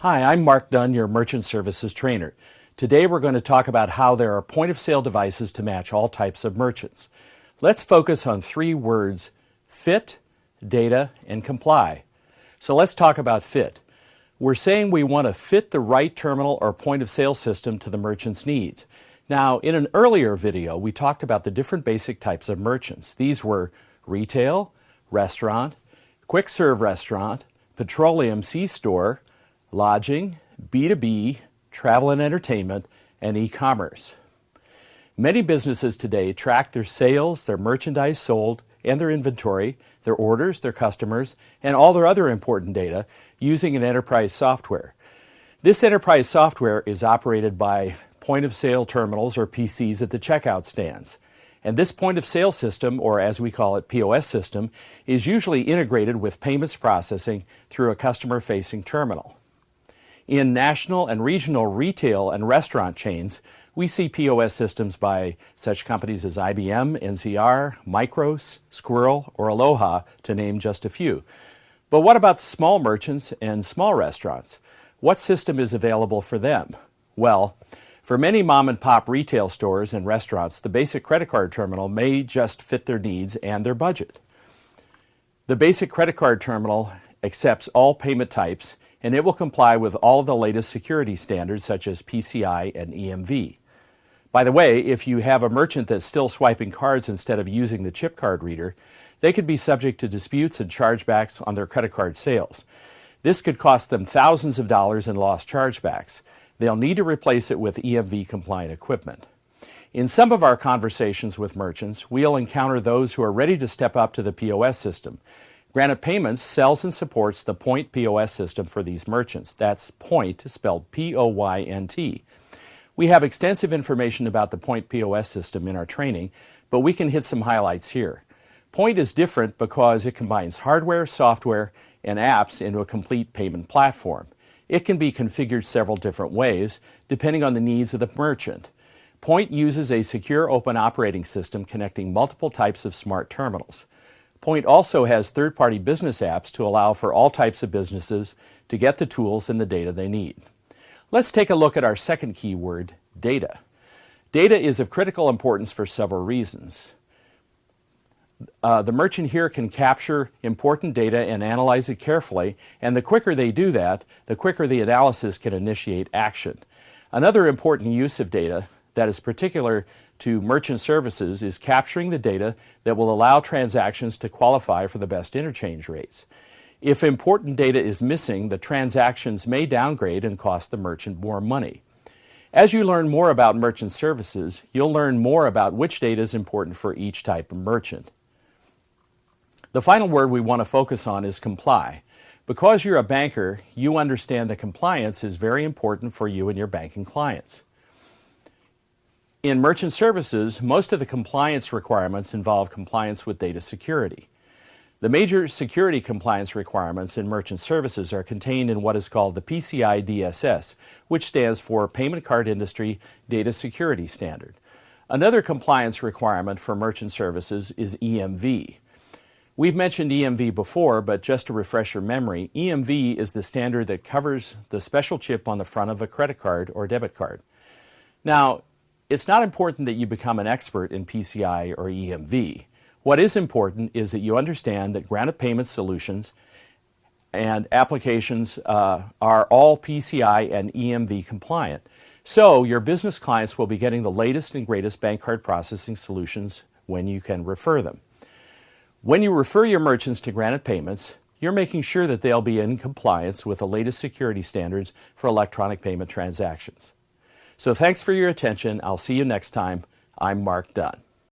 Hi, I'm Mark Dunn, your Merchant Services Trainer. Today we're going to talk about how there are point-of-sale devices to match all types of merchants. Let's focus on three words: fit, data, and comply. So let's talk about fit. We're saying we want to fit the right terminal or point-of-sale system to the merchant's needs. Now, in an earlier video, we talked about the different basic types of merchants. These were retail, restaurant, quick-serve restaurant, petroleum C-store, lodging, B2B, travel and entertainment, and e-commerce. Many businesses today track their sales, their merchandise sold, and their inventory, their orders, their customers, and all their other important data using an enterprise software. This enterprise software is operated by point-of-sale terminals, or PCs, at the checkout stands. And this point-of-sale system, or as we call it, POS system, is usually integrated with payments processing through a customer-facing terminal. In national and regional retail and restaurant chains, we see POS systems by such companies as IBM, NCR, Micros, Squirrel, or Aloha, to name just a few. But what about small merchants and small restaurants? What system is available for them? Well, for many mom-and-pop retail stores and restaurants, the basic credit card terminal may just fit their needs and their budget. The basic credit card terminal accepts all payment types, and it will comply with all the latest security standards such as PCI and EMV. By the way, if you have a merchant that's still swiping cards instead of using the chip card reader, they could be subject to disputes and chargebacks on their credit card sales. This could cost them thousands of dollars in lost chargebacks. They'll need to replace it with EMV-compliant equipment. In some of our conversations with merchants, we'll encounter those who are ready to step up to the POS system. Granite Payments sells and supports the Point POS system for these merchants. That's Point, spelled P-O-Y-N-T. We have extensive information about the Point POS system in our training, but we can hit some highlights here. Point is different because it combines hardware, software, and apps into a complete payment platform. It can be configured several different ways, depending on the needs of the merchant. Point uses a secure open operating system connecting multiple types of smart terminals. Point also has third-party business apps to allow for all types of businesses to get the tools and the data they need. Let's take a look at our second key word, data. Data is of critical importance for several reasons. The merchant here can capture important data and analyze it carefully, and the quicker they do that, the quicker the analysis can initiate action. Another important use of data that is particular to merchant services is capturing the data that will allow transactions to qualify for the best interchange rates. If important data is missing, the transactions may downgrade and cost the merchant more money. As you learn more about merchant services, you'll learn more about which data is important for each type of merchant. The final word we want to focus on is comply. Because you're a banker, you understand that compliance is very important for you and your banking clients. In merchant services, most of the compliance requirements involve compliance with data security. The major security compliance requirements in merchant services are contained in what is called the PCI DSS, which stands for Payment Card Industry Data Security Standard. Another compliance requirement for merchant services is EMV. We've mentioned EMV before, but just to refresh your memory, EMV is the standard that covers the special chip on the front of a credit card or debit card. Now, it's not important that you become an expert in PCI or EMV. What is important is that you understand that Granite Payment solutions and applications are all PCI and EMV compliant. So your business clients will be getting the latest and greatest bank card processing solutions when you can refer them. When you refer your merchants to Granite Payments, you're making sure that they'll be in compliance with the latest security standards for electronic payment transactions. So thanks for your attention. I'll see you next time. I'm Mark Dunn.